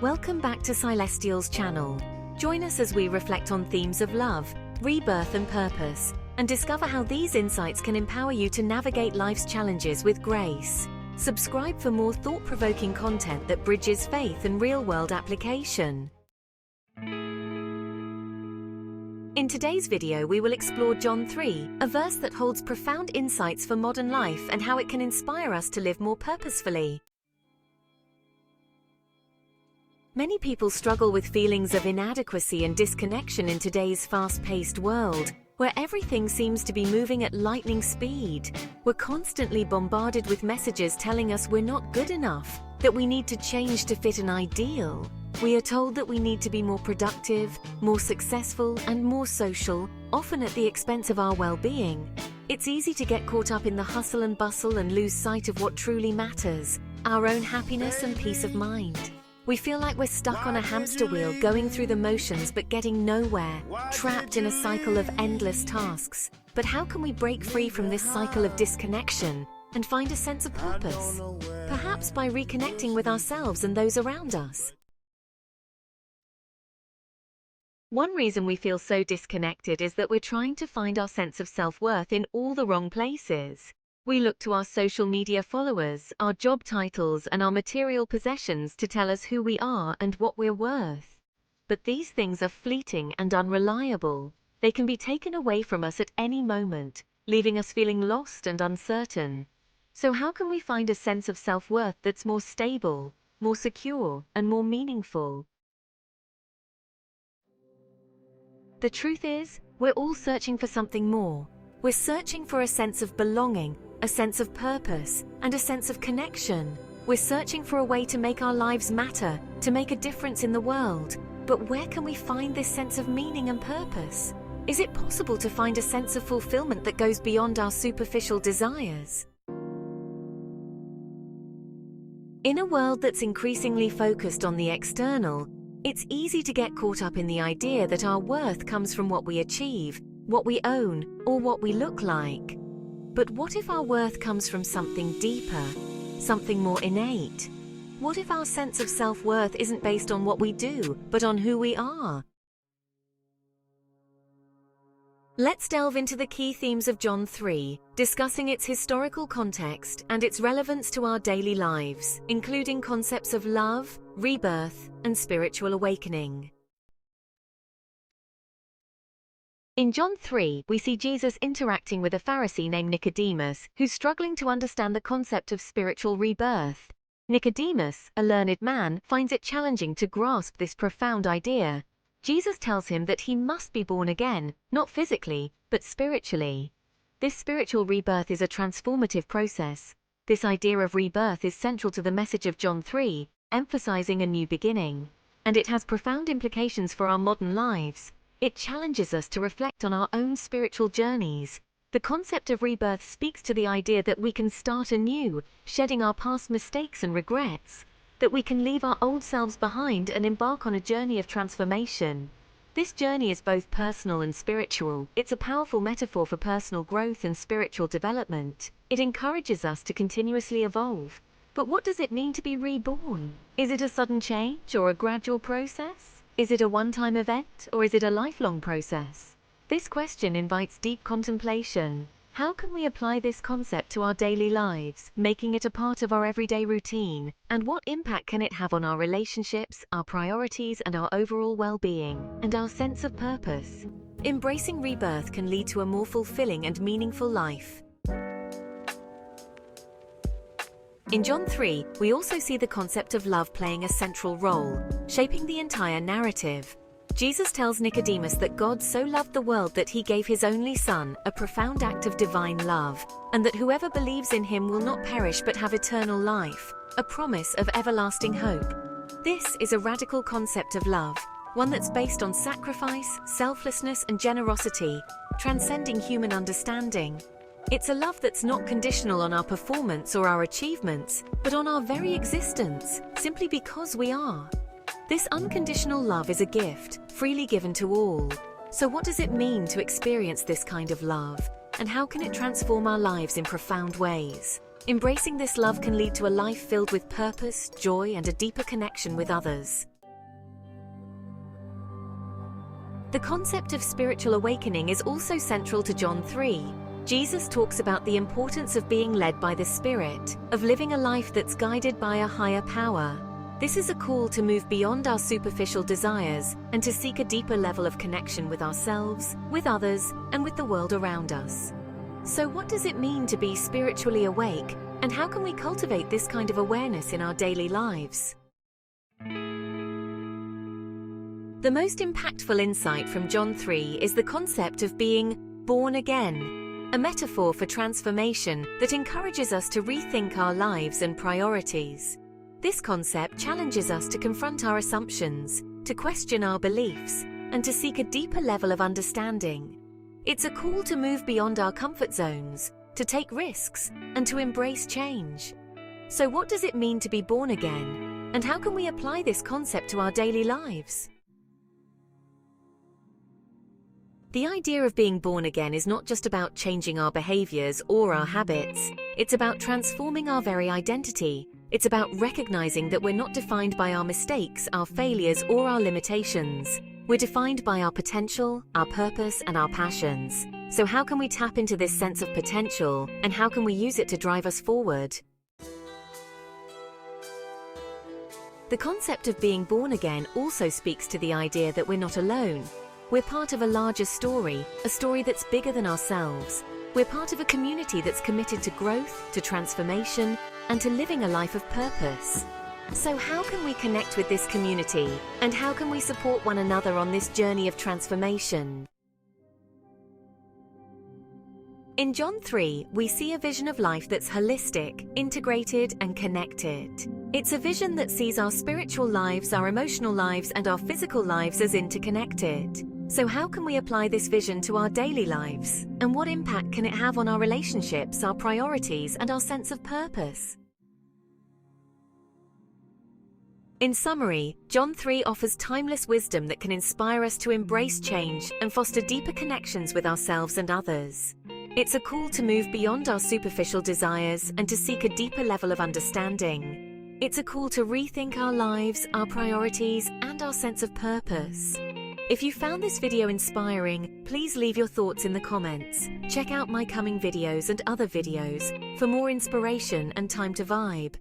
Welcome back to Celestial's channel. Join us as we reflect on themes of love, rebirth and purpose, and discover how these insights can empower you to navigate life's challenges with grace. Subscribe for more thought-provoking content that bridges faith and real-world application. In today's video, we will explore John 3, a verse that holds profound insights for modern life and how it can inspire us to live more purposefully. Many people struggle with feelings of inadequacy and disconnection in today's fast-paced world, where everything seems to be moving at lightning speed. We're constantly bombarded with messages telling us we're not good enough, that we need to change to fit an ideal. We are told that we need to be more productive, more successful, and more social, often at the expense of our well-being. It's easy to get caught up in the hustle and bustle and lose sight of what truly matters, our own happiness and peace of mind. We feel like we're stuck on a hamster wheel, going through the motions but getting nowhere, trapped in a cycle of endless tasks. But how can we break free from this cycle of disconnection and find a sense of purpose? Perhaps by reconnecting with ourselves and those around us. One reason we feel so disconnected is that we're trying to find our sense of self-worth in all the wrong places. We look to our social media followers, our job titles, and our material possessions to tell us who we are and what we're worth. But these things are fleeting and unreliable. They can be taken away from us at any moment, leaving us feeling lost and uncertain. So how can we find a sense of self-worth that's more stable, more secure, and more meaningful? The truth is, we're all searching for something more. We're searching for a sense of belonging, a sense of purpose, and a sense of connection. We're searching for a way to make our lives matter, to make a difference in the world. But where can we find this sense of meaning and purpose? Is it possible to find a sense of fulfillment that goes beyond our superficial desires? In a world that's increasingly focused on the external, it's easy to get caught up in the idea that our worth comes from what we achieve, what we own, or what we look like. But what if our worth comes from something deeper, something more innate? What if our sense of self-worth isn't based on what we do, but on who we are? Let's delve into the key themes of John 3, discussing its historical context and its relevance to our daily lives, including concepts of love, rebirth, and spiritual awakening. In John 3, we see Jesus interacting with a Pharisee named Nicodemus, who's struggling to understand the concept of spiritual rebirth. Nicodemus, a learned man, finds it challenging to grasp this profound idea. Jesus tells him that he must be born again, not physically, but spiritually. This spiritual rebirth is a transformative process. This idea of rebirth is central to the message of John 3, emphasizing a new beginning. And it has profound implications for our modern lives. It challenges us to reflect on our own spiritual journeys. The concept of rebirth speaks to the idea that we can start anew, shedding our past mistakes and regrets, that we can leave our old selves behind and embark on a journey of transformation. This journey is both personal and spiritual. It's a powerful metaphor for personal growth and spiritual development. It encourages us to continuously evolve. But what does it mean to be reborn? Is it a sudden change or a gradual process? Is it a one-time event, or is it a lifelong process? This question invites deep contemplation. How can we apply this concept to our daily lives, making it a part of our everyday routine? And what impact can it have on our relationships, our priorities, and our overall well-being, and our sense of purpose? Embracing rebirth can lead to a more fulfilling and meaningful life. In John 3, we also see the concept of love playing a central role, shaping the entire narrative. Jesus tells Nicodemus that God so loved the world that he gave his only Son, a profound act of divine love, and that whoever believes in him will not perish but have eternal life, a promise of everlasting hope. This is a radical concept of love, one that's based on sacrifice, selflessness, and generosity, transcending human understanding. It's a love that's not conditional on our performance or our achievements, but on our very existence, simply because we are. This unconditional love is a gift, freely given to all. So what does it mean to experience this kind of love? And how can it transform our lives in profound ways? Embracing this love can lead to a life filled with purpose, joy, and a deeper connection with others. The concept of spiritual awakening is also central to John 3. Jesus talks about the importance of being led by the Spirit, of living a life that's guided by a higher power. This is a call to move beyond our superficial desires and to seek a deeper level of connection with ourselves, with others, and with the world around us. So what does it mean to be spiritually awake, and how can we cultivate this kind of awareness in our daily lives? The most impactful insight from John 3 is the concept of being born again, a metaphor for transformation that encourages us to rethink our lives and priorities. This concept challenges us to confront our assumptions, to question our beliefs, and to seek a deeper level of understanding. It's a call to move beyond our comfort zones, to take risks, and to embrace change. So what does it mean to be born again? And how can we apply this concept to our daily lives? The idea of being born again is not just about changing our behaviors or our habits. It's about transforming our very identity. It's about recognizing that we're not defined by our mistakes, our failures, or our limitations. We're defined by our potential, our purpose, and our passions. So how can we tap into this sense of potential, and how can we use it to drive us forward? The concept of being born again also speaks to the idea that we're not alone. We're part of a larger story, a story that's bigger than ourselves. We're part of a community that's committed to growth, to transformation, and to living a life of purpose. So how can we connect with this community, and how can we support one another on this journey of transformation? In John 3, we see a vision of life that's holistic, integrated, and connected. It's a vision that sees our spiritual lives, our emotional lives, and our physical lives as interconnected. So how can we apply this vision to our daily lives? And what impact can it have on our relationships, our priorities, and our sense of purpose? In summary, John 3 offers timeless wisdom that can inspire us to embrace change and foster deeper connections with ourselves and others. It's a call to move beyond our superficial desires and to seek a deeper level of understanding. It's a call to rethink our lives, our priorities, and our sense of purpose. If you found this video inspiring, please leave your thoughts in the comments. Check out my coming videos and other videos for more inspiration and time to vibe.